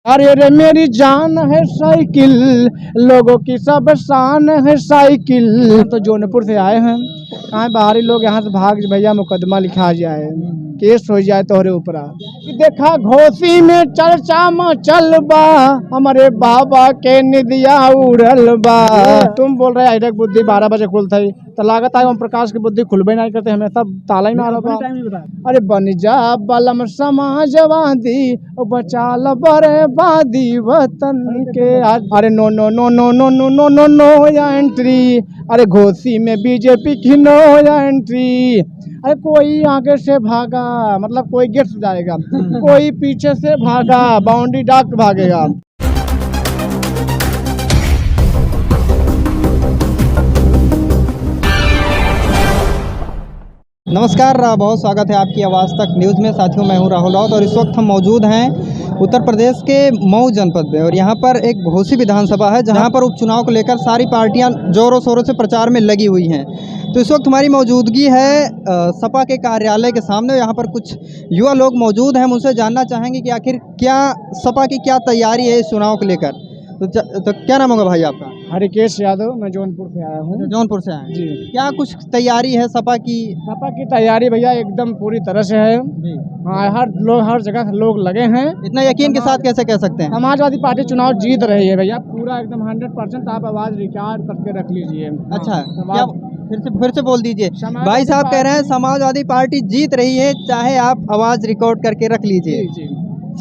अरे रे मेरी जान है साइकिल, लोगों की सब शान है साइकिल। तो जौनपुर से आए हैं, कहाँ बाहरी लोग यहाँ से भाग भैया मुकदमा लिखा जाए, केस हो जाए तोहरे ऊपरा। देखा घोसी में चर्चा में चल बा, हमारे बाबा के निदिया उड़ल बा। तुम बोल रहे हैं बुद्धि 12 बजे खुलता है, तो लागत है ओम प्रकाश की बुद्धि खुलबे नहीं करते, हमेशा ताला ही मारा बा। अरे बन जा बलम समाजवादी, बचाल बर्बादी वतन के। अरे no no no no no no no no no entry. अरे घोसी में बीजेपी की नो एंट्री। अरे कोई आगे से भागा, मतलब कोई गेट से जाएगा, कोई पीछे से भागा, बाउंड्री डाक भागेगा। नमस्कार, बहुत स्वागत है आपकी आवाज़ तक न्यूज़ में। साथियों, मैं हूं राहुल राउत और इस वक्त हम मौजूद हैं उत्तर प्रदेश के मऊ जनपद में। और यहां पर एक घोसी विधानसभा है जहां पर उपचुनाव को लेकर सारी पार्टियां जोरों शोरों से प्रचार में लगी हुई हैं। तो इस वक्त हमारी मौजूदगी है सपा के कार्यालय के सामने। यहाँ पर कुछ युवा लोग मौजूद हैं, हम उनसे जानना चाहेंगे कि आखिर क्या सपा की क्या तैयारी है इस चुनाव को लेकर। तो क्या नाम होगा भाई आपका? हरिकेश यादव, मैं जौनपुर से आया हूँ। जौनपुर से आए जी। क्या कुछ तैयारी है सपा की? सपा की तैयारी भैया एकदम पूरी तरह से है। जी। हाँ, हर जगह लोग लगे हैं। इतना यकीन के साथ कैसे कह सकते हैं? समाजवादी पार्टी चुनाव जीत रही है भैया, पूरा एकदम 100%। आप आवाज रिकॉर्ड करके रख लीजिए। अच्छा, क्या समाज फिर से बोल दीजिए। भाई साहब कह रहे हैं समाजवादी पार्टी जीत रही है, चाहे आप आवाज रिकॉर्ड करके रख लीजिए। जी जी,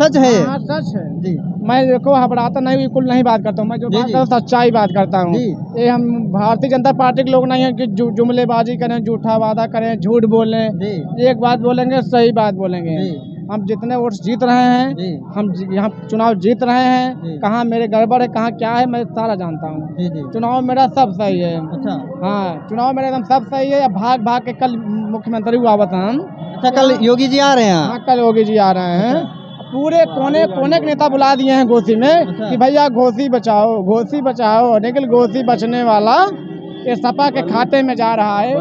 सच है? हाँ सच है जी। मैं देखो घबराता नहीं, बिल्कुल नहीं बात करता हूँ। मैं जो जी, बात जी। करता हूँ सच्चाई बात करता हूँ। जी। ये हम भारतीय जनता पार्टी के लोग नहीं है कि जुमलेबाजी करें, झूठा वादा करें, झूठ बोलें। जी। एक बात बोलेंगे, सही बात बोलेंगे। जी। हम जितने वोट जीत रहे हैं, जी। हम यहाँ चुनाव जीत रहे हैं। जी। कहाँ मेरे गड़बड़ है, कहाँ क्या है, मैं सारा जानता हूँ। जी। जी। चुनाव मेरा सब सही है। अच्छा। हाँ, चुनाव मेरा एकदम सब सही है। भाग भाग के कल मुख्यमंत्री हुआ बता हम। अच्छा, कल योगी जी आ रहे हैं यहाँ? हाँ, कल योगी जी आ रहे हैं। अच्छा। पूरे कोने कोने के नेता बुला दिए हैं घोसी में। अच्छा। कि भैया घोसी बचाओ, घोसी बचाओ। लेकिन घोसी बचने वाला ये सपा के खाते में जा रहा है।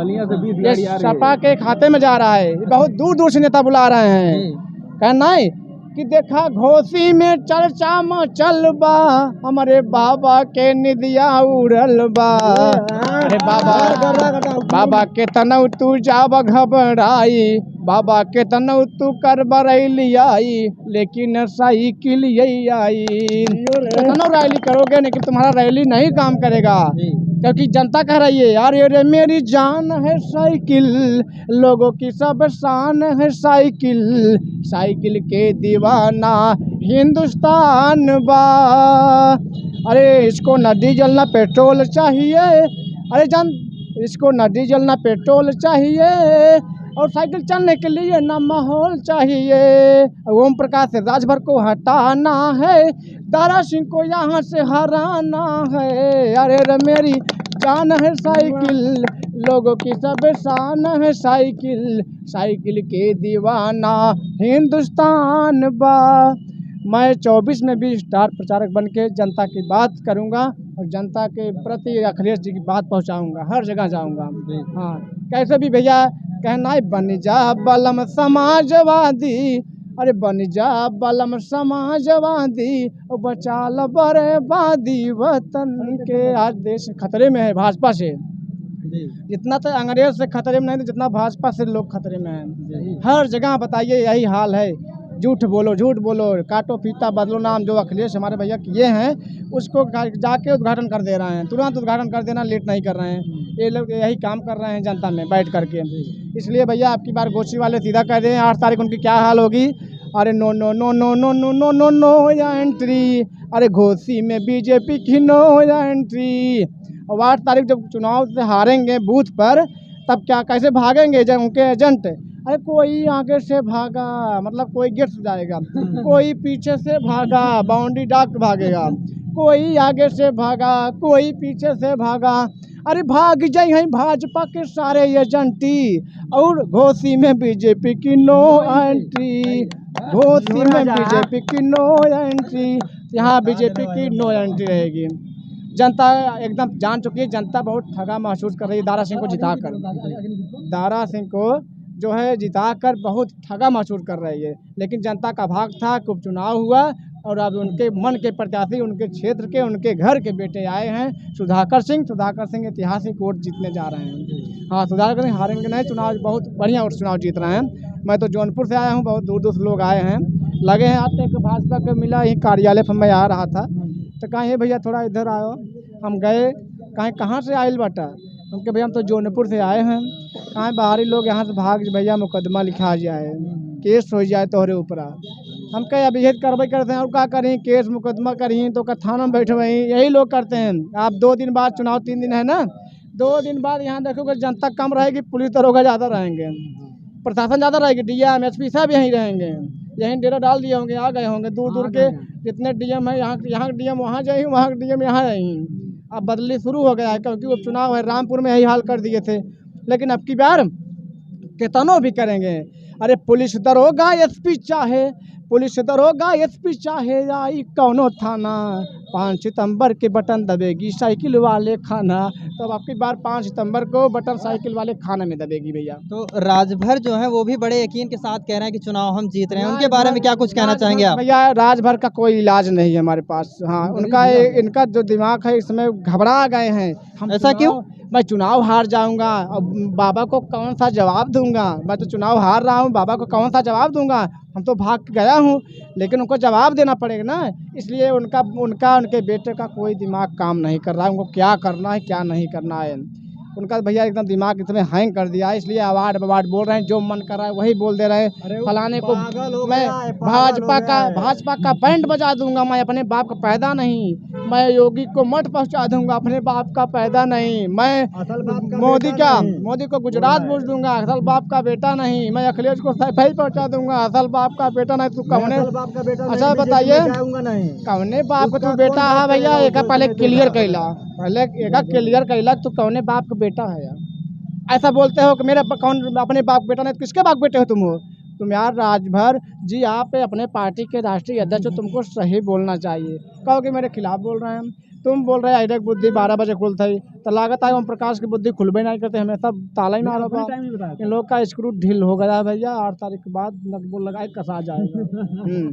ये सपा के खाते में जा रहा है। बहुत दूर दूर से नेता बुला रहे हैं। कहना है कि देखा घोसी में चर्चा में चल बा, हमारे बाबा के निदिया उड़ल बा। अरे बाबा के तनौ तू जाब घबराई, बाबा के तनौ तू कर बरैली आई, लेकिन साइकिल यही आई। तनौ रैली करोगे लेकिन तुम्हारा रैली नहीं काम करेगा, क्योंकि जनता कह रही है यार ये मेरी जान है साइकिल, लोगों की सब शान है साइकिल। साइकिल के दीवाना हिंदुस्तान बा। अरे इसको न डीजल न पेट्रोल चाहिए, अरे इसको न डीजल न पेट्रोल चाहिए, और साइकिल चलने के लिए न माहौल चाहिए। ओम प्रकाश से राजभर को हटाना है, दारा सिंह को यहाँ से हराना है। अरे रे मेरी जान है साइकिल, लोगों की सब शान है साइकिल। साइकिल के दीवाना हिंदुस्तान बा। मैं 24 में भी स्टार प्रचारक बन के जनता की बात करूंगा और जनता के प्रति अखिलेश जी की बात पहुंचाऊंगा, हर जगह जाऊंगा। हाँ, कैसे भी भैया कहना है बन जा बलम समाजवादी। अरे बन जा बलम समाजवादी, बचाल बर्बादी वतन के। आज देश खतरे में है भाजपा से। जितना तो अंग्रेज से खतरे में नहीं, तो जितना भाजपा से लोग खतरे में हैं। हर जगह बताइए यही हाल है। झूठ बोलो, काटो फीता बदलो नाम, जो अखिलेश हमारे भैया किए हैं उसको जाके उद्घाटन कर दे रहे हैं। तुरंत उद्घाटन कर देना, लेट नहीं कर रहे हैं। ये लोग यही काम कर रहे हैं जनता में बैठ करके। इसलिए भैया आपकी बार घोसी वाले सीधा कह रहे हैं 8 तारीख उनकी क्या हाल होगी। अरे no no no no no no no no no entry. अरे घोसी में बीजेपी की नो एंट्री। और 8 तारीख जब चुनाव से हारेंगे बूथ पर, तब क्या कैसे भागेंगे उनके एजेंट। अरे कोई आगे से भागा, मतलब कोई गेट से जाएगा, कोई पीछे से भागा, बाउंड्री डाक भागेगा। कोई आगे से भागा, कोई पीछे से भागा। अरे भाग जाए हैं भाजपा के सारे एजेंटी, और घोसी में बीजेपी की नो एंट्री। घोसी में बीजेपी की नो एंट्री। यहाँ बीजेपी की नो एंट्री रहेगी। जनता एकदम जान चुकी है, जनता बहुत ठगा महसूस कर रही है। दारा सिंह को जो है जिताकर बहुत ठगा महसूस कर रही है। लेकिन जनता का भाग था, उपचुनाव हुआ, और अब उनके मन के प्रत्याशी, उनके क्षेत्र के, उनके घर के बेटे आए हैं सुधाकर सिंह ऐतिहासिक वोट जीतने जा रहे हैं। हाँ, सुधाकर सिंह हारेंगे नहीं, चुनाव बहुत बढ़िया वोट चुनाव जीत रहे हैं। मैं तो जौनपुर से आया हूँ, बहुत दूर दूर से लोग आए हैं, लगे हैं आते हैं। भाजपा का मिला ही कार्यालय पर मैं आ रहा था तो कहीं भैया थोड़ा इधर आओ, हम गए कहीं कहाँ से आयल बाटा, हम कहे भैया हम तो जौनपुर से आए हैं, कहाँ बाहरी लोग यहाँ से भाग भैया मुकदमा लिखा जाए, केस हो जाए तोहरे ऊपर। हम कहे अब यही कार्रवाई करते हैं और क्या करें, केस मुकदमा करें तो का थाना में बैठे वहीं, यही लोग करते हैं। आप 2 दिन बाद चुनाव, 3 दिन है ना, 2 दिन बाद यहाँ देखोगे जनता कम रहेगी, पुलिस दरोगा ज़्यादा रहेंगे, प्रशासन ज़्यादा रहेगी, डीएम एसपी साहब यहीं रहेंगे, यहीं डेरा डाल दिए होंगे, आ गए होंगे दूर दूर के जितने डीएम है, यहाँ डीएम वहाँ जाए, वहाँ डीएम यहाँ जाए। अब बदली शुरू हो गया है क्योंकि वो चुनाव है, रामपुर में यही हाल कर दिए थे, लेकिन अब की बार कितनों भी करेंगे। अरे पुलिस दरोगा एसपी चाहे, पुलिस दरोगा एसपी चाहे आई कौनो थाना, 5 सितंबर के बटन दबेगी साइकिल वाले खाना। तो अब आपकी बार 5 सितंबर को बटन साइकिल वाले खाना में दबेगी भैया। तो राजभर जो है वो भी बड़े यकीन के साथ कह रहे हैं कि चुनाव हम जीत रहे हैं, उनके बारे में क्या कुछ कहना चाहेंगे आप? भैया राजभर का कोई इलाज नहीं है हमारे पास। हाँ, इनका जो दिमाग है इसमें घबरा गए हैं। हम ऐसा क्यों? मैं चुनाव हार जाऊंगा और बाबा को कौन सा जवाब दूंगा, मैं तो चुनाव हार रहा हूँ, बाबा को कौन सा जवाब दूंगा, हम तो भाग गया हूँ, लेकिन उनको जवाब देना पड़ेगा ना। इसलिए उनके बेटे का कोई दिमाग काम नहीं कर रहा है, उनको क्या करना है क्या नहीं करना है। उनका भैया एकदम दिमाग इसमें हैंग कर दिया है, इसलिए अवार्ड बोल रहे हैं, जो मन कर रहा है वही बोल दे रहे हैं। फलाने को मैं भाजपा का बैंड बजा दूंगा, मैं अपने बाप का पैदा नहीं, मैं योगी को मठ पहुंचा दूंगा, अपने बाप का पैदा नहीं, मैं मोदी को गुजरात भेज दूंगा, असल बाप का बेटा नहीं, मैं अखिलेश को सफाई पहुंचा दूंगा, असल बाप का बेटा नहीं। तू कौने, अच्छा बताइए कौने बाप का तू बेटा है भैया, एक पहले क्लियर कैला तू कौने बाप का बेटा है यार। ऐसा बोलते हो कि मेरे कौन अपने बाप बेटा नहीं, किसके बाप बेटे हो तुम? हो तुम यार राजभर जी, आप अपने पार्टी के राष्ट्रीय अध्यक्ष हो, तुमको सही बोलना चाहिए। कहो कि मेरे खिलाफ बोल रहे हैं, तुम बोल रहे हैं बुद्धि 12 बजे खुलता ही, तो लागत है ओम प्रकाश की बुद्धि खुलबे नहीं करते, हमेशा ताला ही मारो। इन लोग का स्क्रू ढील हो गया भैया, 8 तारीख के बाद नट बोल लगाए कसा जाएगा।